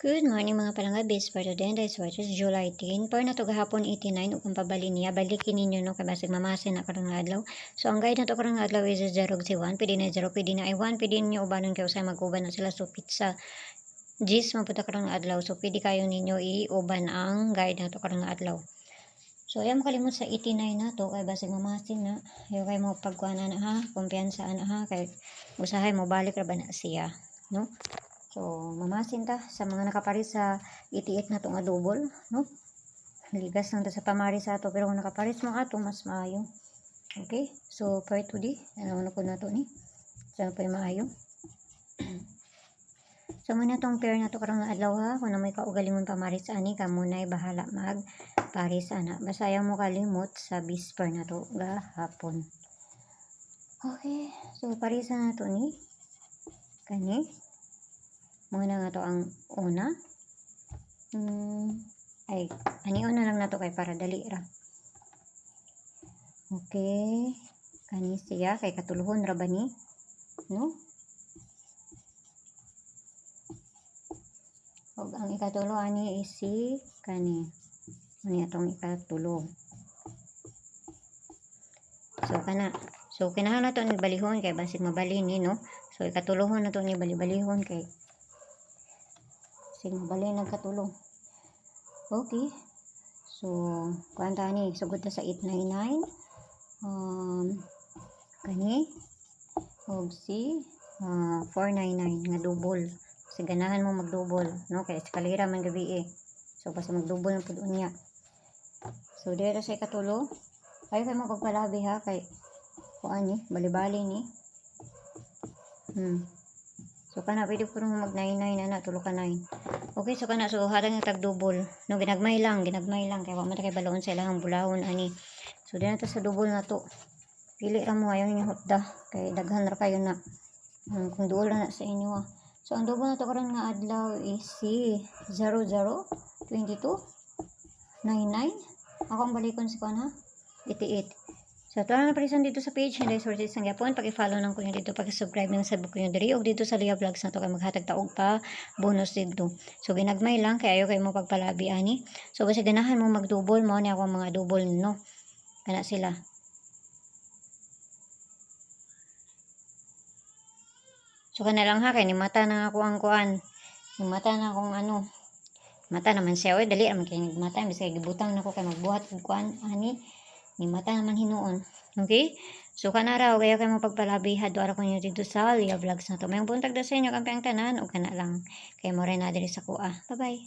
Good morning mga palangabis. For today, this was July 10. Para na to gahapon 89 ug ang pabali niya balikin ninyo no kay basig mamasin na karong adlaw. So ang guide na to karong adlaw is 0 si 1, pwede na 0, pwede na ay 1, pwede ninyo ubanon kay usay mag-uban na sila so pizza. Gis mapunta karong adlaw. So pwede kayo ninyo i-uban ang guide na to karong adlaw. So ayaw mo kalimot sa 89 na to kay basig mamasin na. Ayaw kayo mo pagkuhanan na ha, kumpiyansa na ha kay usahay mo balik ra ba na siya, no? So, mamasin ta sa mga nakaparis sa itiit na itong adobol, no? Ligas lang ta sa pamaris sa ato, pero kung nakaparis mo ato, mas maayo. Okay? So, part 2D, ano ko na to ni? Saan pa yung maayo? So, muna itong pair na to karong adlaw ha, kung na may kaugalingon pamaris ani, ka muna'y bahala mag-paris ana. Basta ayaw mo kalimot sa bisper na to gahapon. Okay, so parisan na to ni, kani. Muna nga to ang una. Ay, ani una lang na to kay para dali ra. Okay. Kani siya kay katuluhon ra ba ni? No? Og ang ikatulo ani is si kani. Ani atong ikatulo. So kana. So kinahanglan na to ni balihon kay basig mabali ni no. So ikatuluhon na to ni bali-balihon kay sige bali nagkatulong. Okay. So, kuanta ni sugod ta sa 899. Kani og si 499 nga double. Kasi ganahan mo mag-double, no? Kay eskalera man gabi eh. So, basta mag-double na pud unya. So, dito sa ikatulo. Kayo mo pagpalabi ha kay kuan ni bali-bali ni. So kana pwede ko rin mag-99 na tulo ka 9. Okay, so kana so harang tag double. No ginagmay lang kay wa man kay baloon sa ilang bulahon ani. So dito na sa double na to. Pili ra mo ayo ninyo hotda kay daghan ra kayo na. Kung duol na sa inyo. So ang double na to karon nga adlaw is si 0022 99. Ako ang balikon si kuan ha. 88. So, ito lang na parisan dito sa page ni Sources ng Yapon. Pag-follow lang ko nyo dito, pag-subscribe ng sa book nyo diri. O dito sa Lia Vlogs na to, kay maghatag taog pa bonus dito. So, ginagmay lang, kaya ayaw kayo mo pagpalabi, ani. So, kasi ganahan mo mag-double, mo niya ako mga double, no? Kana sila. So, kana lang ha, kay ni mata na ako ang kuan. Ni mata na akong ano. Mata naman siya, oy, dali naman kayo mata. Bisa gibutang na ako kay magbuhat ng kuan, ani. Ni mata naman hinuon. Okay? So, kanara, kaya kayo mapagpalabi, hadwara ko nyo dito sa Lia Vlogs na to. May buntag na sa inyo, kampi ang tanan, o kana lang. Kaya mo rin na diri sa kuha. Bye-bye.